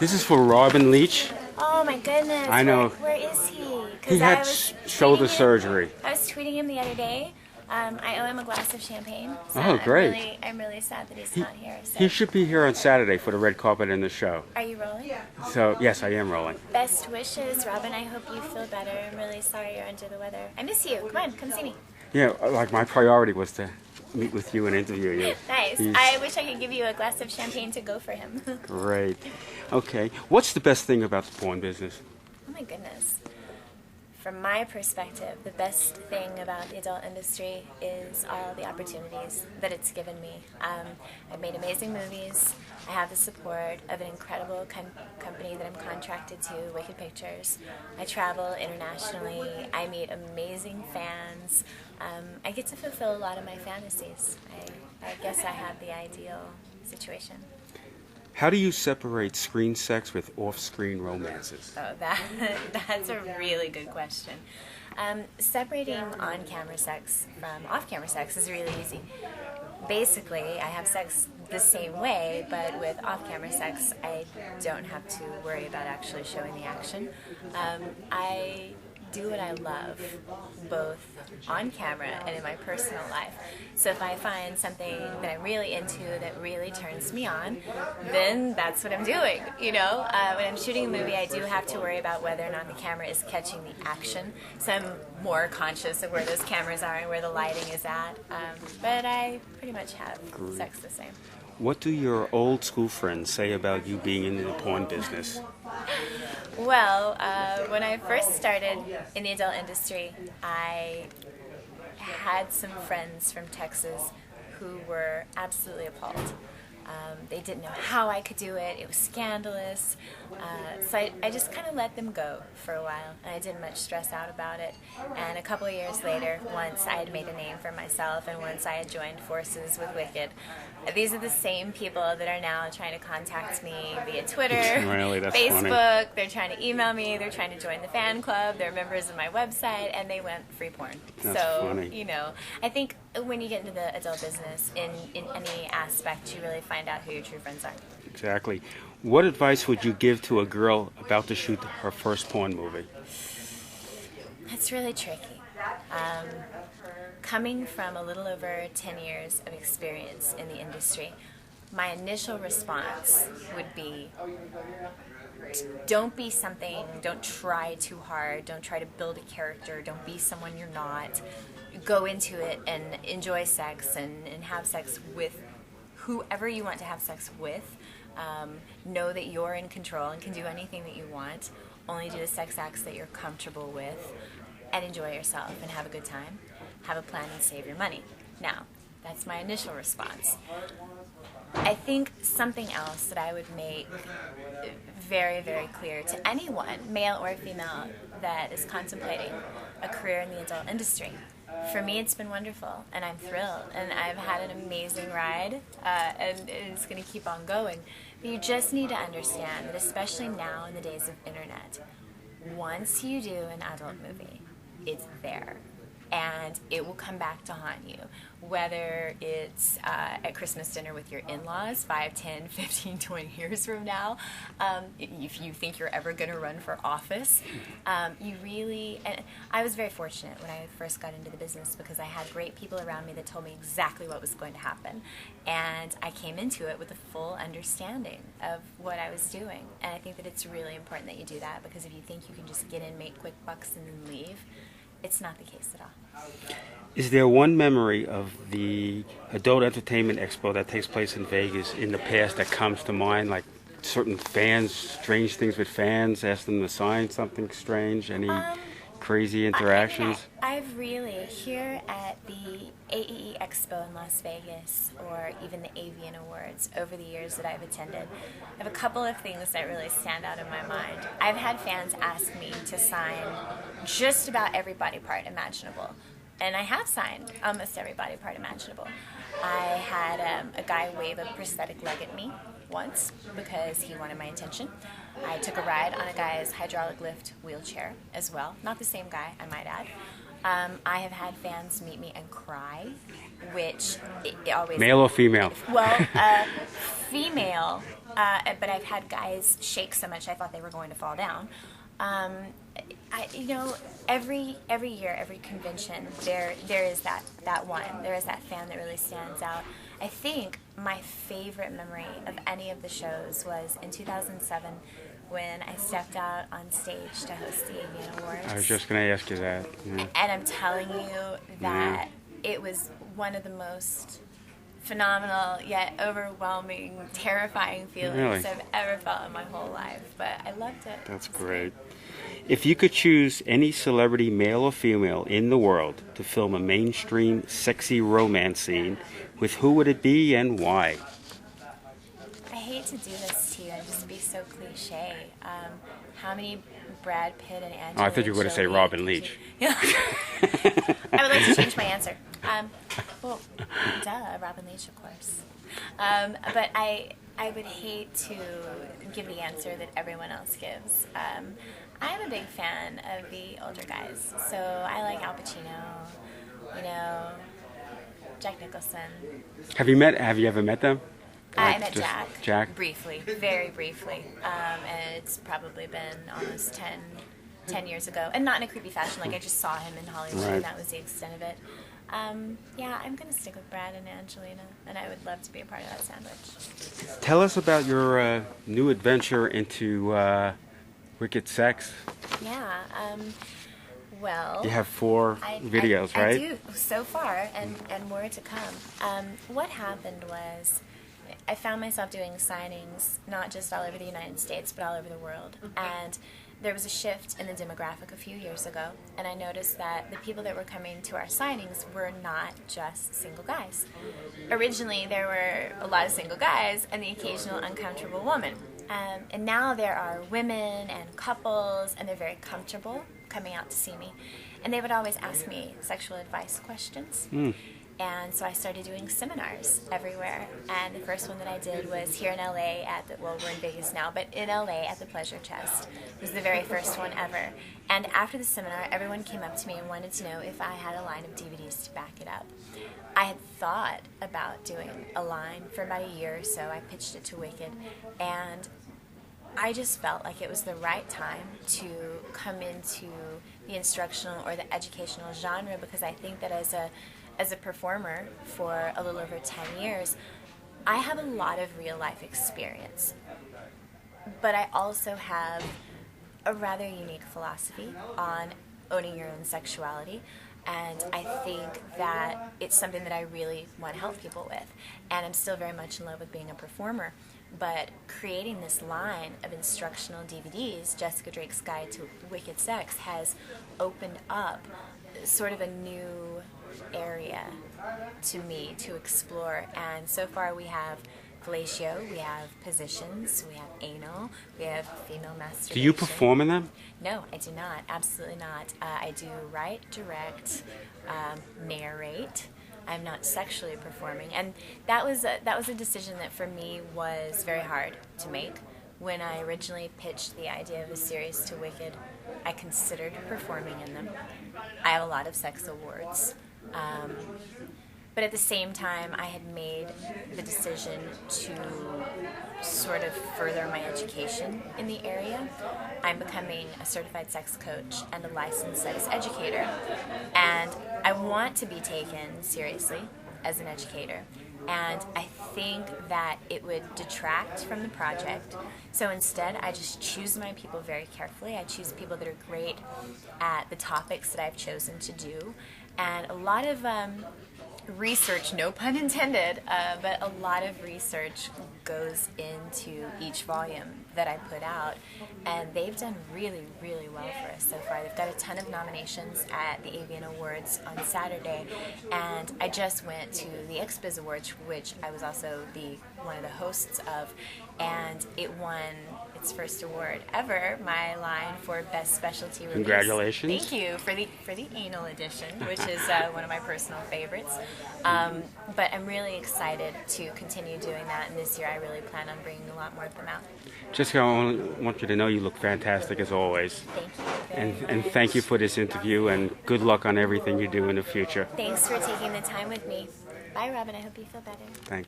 This is for Robin Leach. Oh my goodness. I know. Where is he? He had shoulder surgery. I was tweeting him the other day. I owe him a glass of champagne. So Oh, great. I'm really sad that he's not here. So. He should be here on Saturday for the red carpet and the show. Are you rolling? So, yes, I am rolling. Best wishes, Robin. I hope you feel better. I'm really sorry you're under the weather. I miss you. Come on, come see me. Yeah, like my priority was to meet with you and interview you. Nice. I wish I could give you a glass of champagne to go for him. Great. Okay. What's the best thing about the porn business? Oh my goodness. From my perspective, the best thing about the adult industry is all the opportunities that it's given me. I've made amazing movies. I have the support of an incredible company that I'm contracted to, Wicked Pictures. I travel internationally. I meet amazing fans. I get to fulfill a lot of my fantasies. I guess I have the ideal situation. How do you separate screen sex with off-screen romances? Oh, that's a really good question. Separating on-camera sex from off-camera sex is really easy. Basically, I have sex the same way, but with off-camera sex, I don't have to worry about actually showing the action. I do what I love, both on camera and in my personal life. So if I find something that I'm really into that really turns me on, then that's what I'm doing. You know, when I'm shooting a movie, I do have to worry about whether or not the camera is catching the action. So I'm more conscious of where those cameras are and where the lighting is at. But I pretty much have sex the same. What do your old school friends say about you being in the porn business? Well, when I first started in the adult industry, I had some friends from Texas who were absolutely appalled. They didn't know how I could do it. It was scandalous. So I just kind of let them go for a while, and I didn't much stress out about it. And a couple of years later, once I had made a name for myself and once I had joined forces with Wicked, these are the same people that are now trying to contact me via Twitter, really, that's Facebook. Funny. They're trying to email me. They're trying to join the fan club. They're members of my website, and they went free porn. That's so, funny. you know, I think when you get into the adult business, in any aspect, you really find out who your true friends are. Exactly. What advice would you give to a girl about to shoot her first porn movie? That's really tricky. Coming from a little over 10 years of experience in the industry, my initial response would be, don't be something, don't try too hard, don't try to build a character, don't be someone you're not. Go into it and enjoy sex and have sex with whoever you want to have sex with. Know that you're in control and can do anything that you want. Only do the sex acts that you're comfortable with, and enjoy yourself and have a good time. Have a plan and save your money. Now, that's my initial response. I think something else that I would make very, very clear to anyone, male or female, that is contemplating a career in the adult industry. For me, it's been wonderful, and I'm thrilled, and I've had an amazing ride, and it's going to keep on going. But you just need to understand that, especially now in the days of internet, once you do an adult movie, it's there. And it will come back to haunt you, whether it's at Christmas dinner with your in-laws 5, 10, 15, 20 years from now. If you think you're ever going to run for office, you really, and I was very fortunate when I first got into the business because I had great people around me that told me exactly what was going to happen. And I came into it with a full understanding of what I was doing. And I think that it's really important that you do that, because if you think you can just get in, make quick bucks, and then leave, it's not the case at all. Is there one memory of the Adult Entertainment Expo that takes place in Vegas in the past that comes to mind, like certain fans, strange things with fans, ask them to sign something strange, any crazy interactions? I've really, here at the AEE Expo in Las Vegas, or even the Avian Awards, over the years that I've attended, I have a couple of things that really stand out in my mind. I've had fans ask me to sign just about every body part imaginable, and I have signed almost every body part imaginable. I had a guy wave a prosthetic leg at me once because he wanted my attention. I took a ride on a guy's hydraulic lift wheelchair as well. Not the same guy, I might add. I have had fans meet me and cry, which it always... Male or female? Well, female but I've had guys shake so much I thought they were going to fall down. Every year, every convention, there is that one. There is that fan that really stands out. I think my favorite memory of any of the shows was in 2007 when I stepped out on stage to host the AEE Awards. I was just going to ask you that. Yeah. And I'm telling you that it was one of the most phenomenal yet overwhelming, terrifying feelings I've ever felt in my whole life. But I loved it. That's great. If you could choose any celebrity, male or female, in the world to film a mainstream sexy romance scene, with who would it be and why? I hate to do this to you and just be so cliche. How many Brad Pitt and Angelina I thought you were going to say Robin Leach. Yeah. I would like to change my answer. Well, duh, Robin Leach, of course. But I would hate to give the answer that everyone else gives. I'm a big fan of the older guys, so I like Al Pacino, Jack Nicholson. Have you ever met them? I met Jack? Briefly, very briefly. And it's probably been almost 10 years ago. And not in a creepy fashion, like I just saw him in Hollywood and that was the extent of it. Yeah, I'm going to stick with Brad and Angelina, and I would love to be a part of that sandwich. Tell us about your new adventure into Wicked Sex. Yeah, well... You have 4 videos, right? I do, so far, and more to come. What happened was I found myself doing signings not just all over the United States, but all over the world. And there was a shift in the demographic a few years ago, and I noticed that the people that were coming to our signings were not just single guys. Originally, there were a lot of single guys and the occasional uncomfortable woman. And now there are women and couples, and they're very comfortable coming out to see me. And they would always ask me sexual advice questions. And so I started doing seminars everywhere. And the first one that I did was here in LA we're in Vegas now, but in LA at the Pleasure Chest. It was the very first one ever. And after the seminar, everyone came up to me and wanted to know if I had a line of DVDs to back it up. I had thought about doing a line for about a year or so. I pitched it to Wicked, and I just felt like it was the right time to come into the instructional or the educational genre, because I think that as a performer for a little over 10 years, I have a lot of real life experience. But I also have a rather unique philosophy on owning your own sexuality. And I think that it's something that I really want to help people with. And I'm still very much in love with being a performer. But creating this line of instructional DVDs, Jessica Drake's Guide to Wicked Sex, has opened up sort of a new area to me to explore. And so far we have fellatio, we have positions, we have anal, we have female masturbation. Do you perform in them? No, I do not. Absolutely not. I do write, direct, narrate. I'm not sexually performing, and that was a decision that for me was very hard to make. When I originally pitched the idea of a series to Wicked, I considered performing in them. I have a lot of sex awards. But at the same time, I had made the decision to sort of further my education in the area. I'm becoming a certified sex coach and a licensed sex educator. And I want to be taken seriously as an educator. And I think that it would detract from the project. So instead, I just choose my people very carefully. I choose people that are great at the topics that I've chosen to do. And a lot of research, no pun intended, but a lot of research goes into each volume that I put out, and they've done really, really well for us so far. They've got a ton of nominations at the AEE Awards on Saturday, and I just went to the XBiz Awards, which I was also one of the hosts of, and it won its first award ever, my line for Best Specialty Release. Congratulations. Thank you for the anal edition, which is one of my personal favorites. But I'm really excited to continue doing that, and this year I really plan on bringing a lot more of them out. Jessica, I want you to know you look fantastic as always. Thank you. And thank you for this interview, and good luck on everything you do in the future. Thanks for taking the time with me. Bye, Robin. I hope you feel better. Thanks.